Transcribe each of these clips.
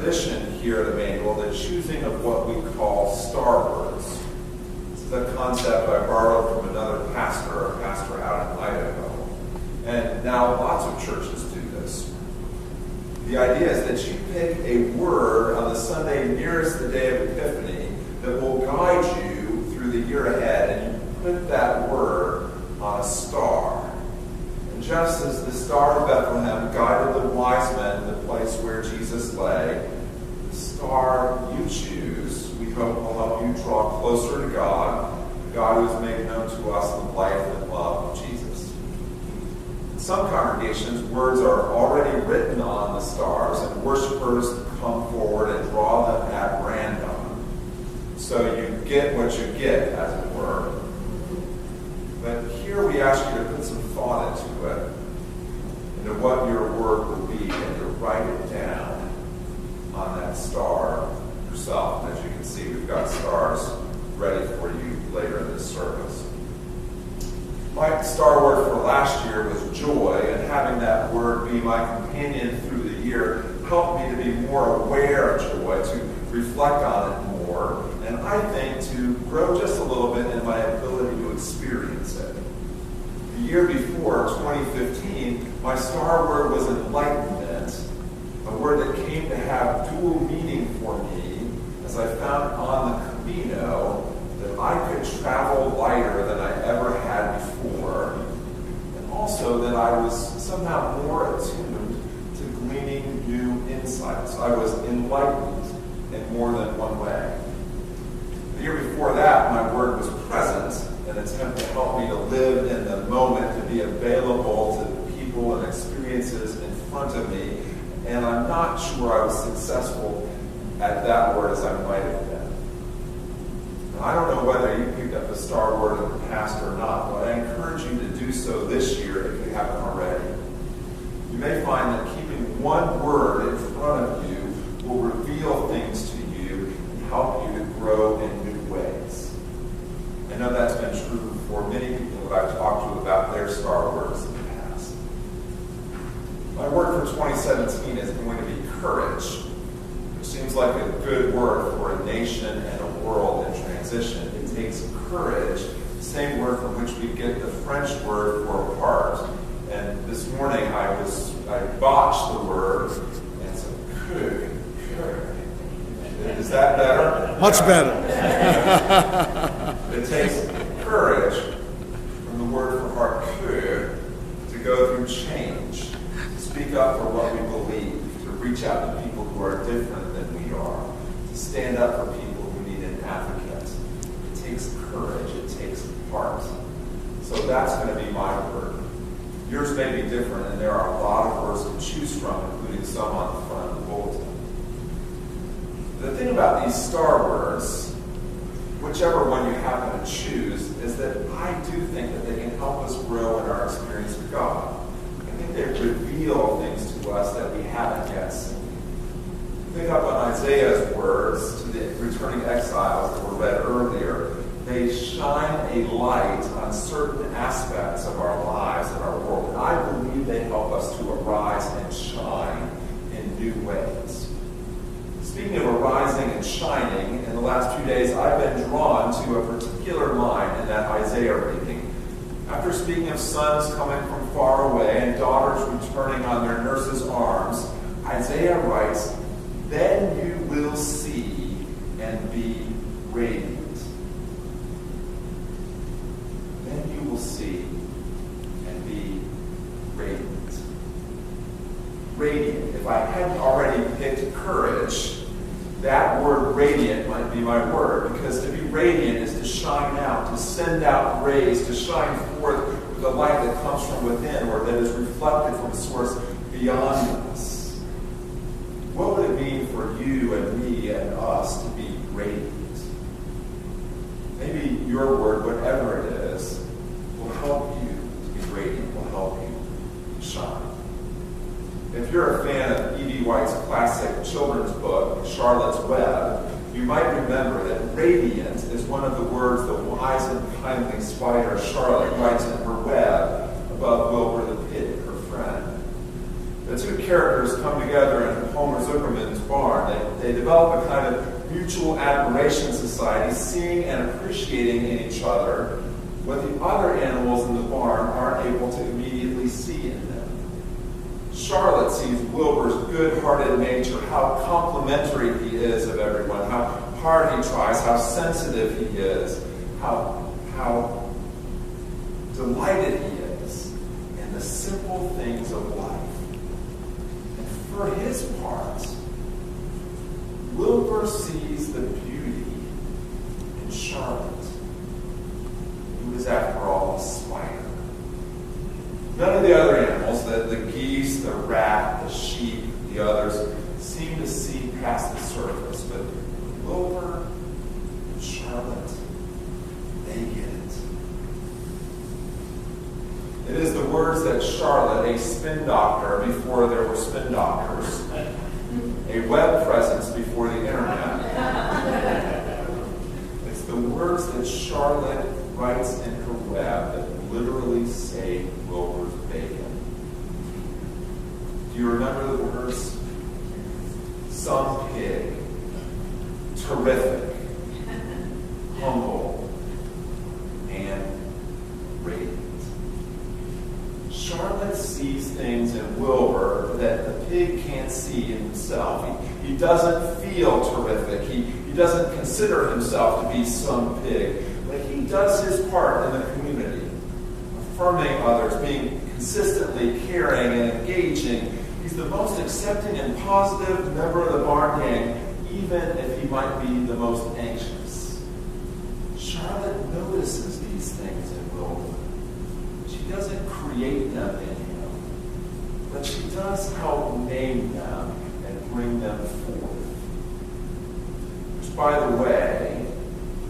tradition here at Emmanuel, the choosing of what we call star words. This is a concept I borrowed from another pastor, a pastor out in Idaho. And now lots of churches do this. The idea is that you pick a word on the Sunday nearest the day of Epiphany that will guide you through the year ahead, and you put that word on a star. And just as the star of Bethlehem guided the wise men to the place where Jesus lay, the star you choose, we hope, will help you draw closer to God, the God who has made known to us the life and love of Jesus. In some congregations, words are already written on the stars, and worshipers come forward and draw them at random. So you get what you get, as it were. But here we ask you to put some thought into it, into what your word will be, and to write it down on that star yourself. As you can see, we've got stars ready for you later in this service. My star word for last year was joy, and having that word be my companion through the year helped me to be more aware of joy, to reflect on it more, and I think to grow just a little bit in my ability to experience it. The year before, 2015, my star word was enlightenment, a word that came to have dual meaning for me as I found on the Camino that I could travel lighter than I ever had before, and also that I was somehow more attuned to gleaning new insights. I was enlightened in more than one way. The year before that, my word was present, an attempt to help me to live in the moment, to be available to the people and experiences in front of me, and I'm not sure I was successful at that word as I might have been. Now, I don't know whether you picked up a star word in the past or not, but I encourage you to do so this year if you haven't already. You may find that keeping one word in front of you will reveal things to you and help you to grow in new ways. I know that's been true for many people that I've talked to about their star words in the past. My word for 2017 is going to be courage, which seems like a good word for a nation and a world in transition. It takes courage, the same word from which we get the French word for heart. And this morning I botched the word, and it's a courage. Is that better? Much better. It takes courage from the word for heart, coeur, to go through change, to speak up for what we believe, to reach out to people who are different than we are, to stand up for people who need an advocate. It takes courage. It takes heart. So that's going to be my word. Yours may be different, and there are a lot of words to choose from, including some on the front of the bulletin. The thing about these star words, whichever one you happen to choose, is that I do think that they can help us grow in our experience with God. I think they reveal things to us that we haven't yet seen. Pick up on Isaiah's words to the returning exiles that were read earlier. They shine a light on certain aspects of our lives and our world. And I believe they help us to arise and shine in new ways. Speaking of arising and shining, in the last few days I've been drawn to a particular line in that Isaiah reading. After speaking of sons coming from far away and daughters returning on their nurses' arms, Isaiah writes, "Then you will see and be radiant." Then you will see and be radiant. Radiant. If I hadn't already picked courage, that word radiant might be my word, because to be radiant is to shine out, to send out rays, to shine forth with a light that comes from within or that is reflected from a source beyond us. What would it mean for you and me and us to be radiant? Maybe your word, whatever it is, will help you to be radiant, will help you shine. If you're a fan of E.B. White's classic children's book, Charlotte's Web, you might remember that radiant is one of the words the wise and kindly spider Charlotte writes in her web above Wilbur the pig, her friend. the two characters come together in Homer Zuckerman's barn. They develop a kind of mutual admiration society, seeing and appreciating in each other what the other animals in the barn aren't able to immediately see in them. Charlotte sees Wilbur's good-hearted nature, how complimentary he is of everyone, how hard he tries, how sensitive he is, how delighted he is in the simple things of life. And for his part, Wilbur sees the beauty in Charlotte, who is, after all, a spider. None of the other animals, the geese, the rat, the sheep, the others, seem to see past the surface. But Wilbur and Charlotte, they get it. It is the words that Charlotte, a spin doctor before there were spin doctors, a web presence before the internet. It's the words that Charlotte writes in her web that literally save Wilbur's bacon. Do you remember the words? Some pig, terrific, humble, and radiant. Charlotte sees things in Wilbur that the pig can't see in himself. He doesn't feel terrific. He doesn't consider himself to be some pig. But he does his part in the community, affirming others, being consistently caring and engaging. He's the most accepting and positive member of the barn gang, even if he might be the most anxious. Charlotte notices these things in Wilbur. She doesn't create them in him, but she does help name them and bring them forth. Which, by the way,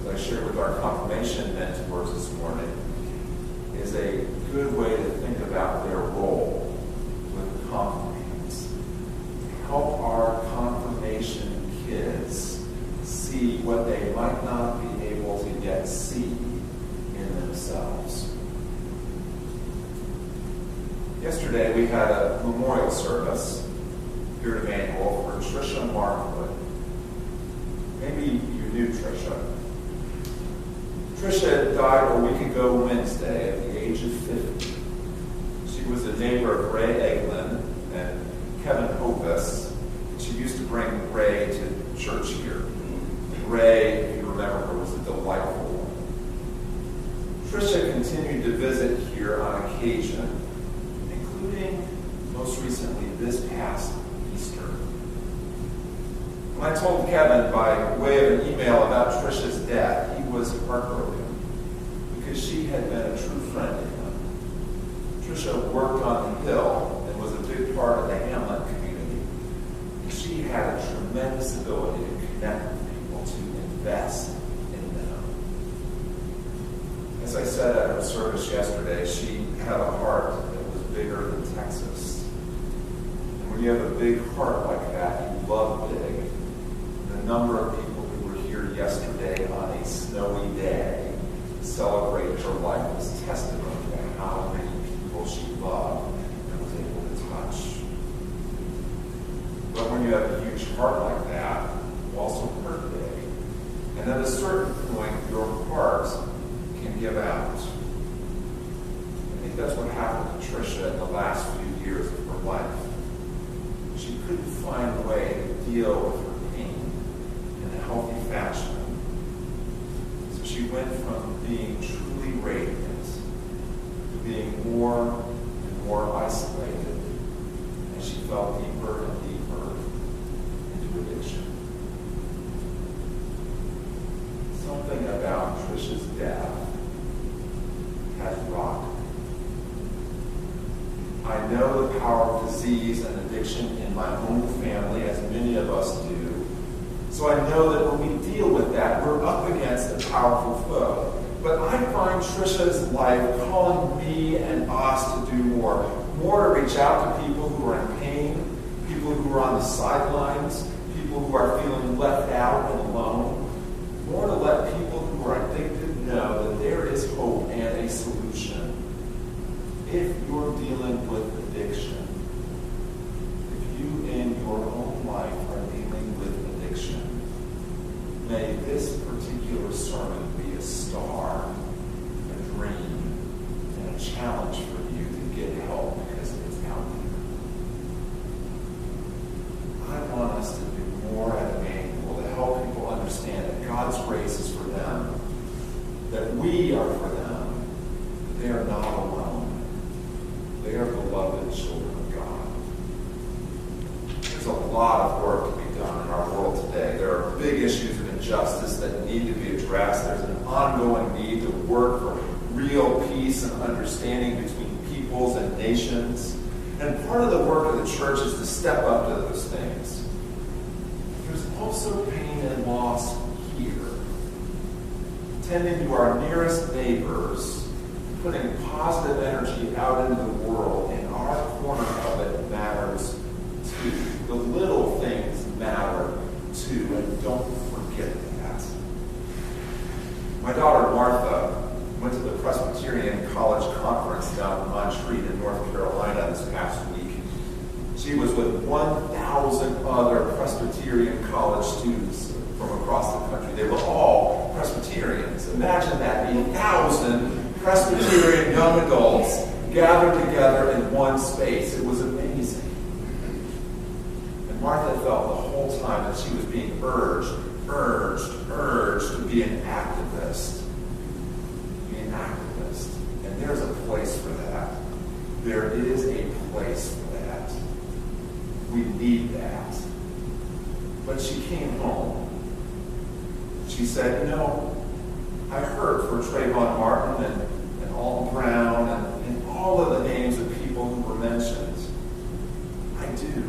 as I shared with our confirmation mentors this morning, is a good way to think about their role with the confirmants. Help our confirmation kids see what they might not be able to yet see in themselves. Yesterday we had a memorial service here at Emmanuel for Tricia Markwood. Maybe you knew Tricia. Tricia died a week ago Wednesday at the age of 50. She was a neighbor of Ray Eglin and Kevin Opus. She used to bring Ray to church here. Ray, if you remember her, was a delightful woman. Tricia continued to visit here on occasion, including most recently this past Easter. When I told Kevin by way of an email about Tricia's death, he was heartbroken because she had been a true friend to him. Tricia worked on the Hill and was a big part of the Hamlet community. She had a tremendous ability to connect with people, to invest in them. As I said at her service yesterday, she had a heart that was bigger than Texas. And when you have a big heart like that, you love big. The number of people who were here yesterday on a snowy day to celebrate her life was testimony to how many people she loved and was able to touch. But when you have a huge heart like that, you also hurt big. And at a certain point, your heart can give out. I think that's what happened to Tricia in the last few years of her life. She couldn't find a way to deal with her pain in a healthy fashion. So she went from being truly radiant to being more and more isolated as she fell deeper and deeper into addiction. Something about Tricia's death has rocked me. I know the power of disease and addiction in my own family, as many of us do. So I know that when we deal with that, we're up against a powerful foe. But I find Tricia's life calling me and us to do more. More to reach out to people who are in pain, people who are on the sidelines, people who are feeling left out and alone. More to let people who are addicted know that there is hope and a solution. If you're dealing with addiction, this particular sermon be a star, a dream, and a challenge for you to get help because it's out there. I want us to do more at Emmanuel to help people understand that God's grace is for them, that we are for them, that they are not alone. They are beloved children of God. There's a lot of work to be done in our world today. There are big issues of injustice that need to be addressed. There's an ongoing need to work for real peace and understanding between peoples and nations. And part of the work of the church is to step up to those things. There's also pain and loss here. Tending to our nearest neighbors, putting positive energy out into the world, in our corner of it matters too. The little things matter too, and don't forget that. My daughter Martha went to the Presbyterian College Conference down in Montreat in North Carolina this past week. She was with 1,000 other Presbyterian college students from across the country. They were all Presbyterians. Imagine that, 1,000 Presbyterian young adults gathered together in one space. It was amazing. And Martha felt the whole time that she was being urged to be an activist. Be an activist. And there's a place for that. There is a place for that. We need that. But she came home. She said, I heard for Trayvon Martin and Alton Brown and all of the names of people who were mentioned. I do.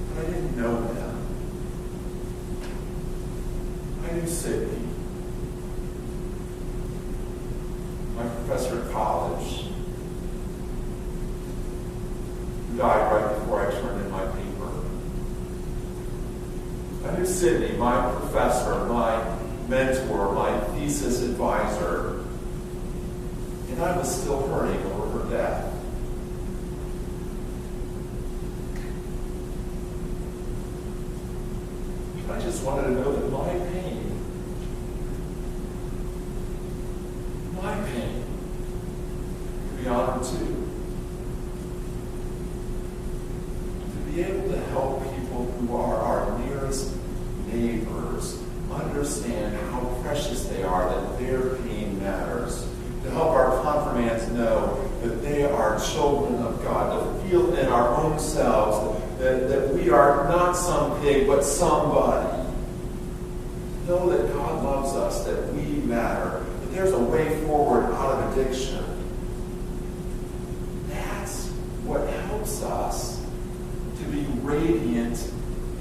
But I didn't know them. I knew Sidney, my professor at college, who died right before I turned in my paper. I knew Sidney, my professor, my mentor, my thesis advisor, and I was still hurting over her death. I just wanted to know that my pain could be honored too. To be able to help people who are our nearest neighbors understand how precious they are, that their pain matters. To help our confirmands know that they are children of God. To feel in our own selves that we are not some pig, but somebody. Know that God loves us, that we matter, that there's a way forward out of addiction. That's what helps us to be radiant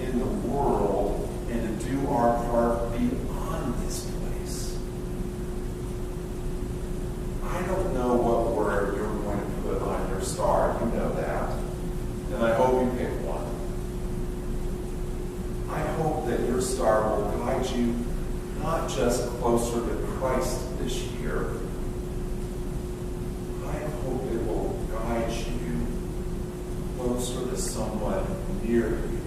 in the world and to do our part beyond this place. I don't know what word you're going to put on your star. You know that. And I hope you pick one. I hope that your star will guide you not just closer to Christ this year. I hope it will guide you closer to someone near you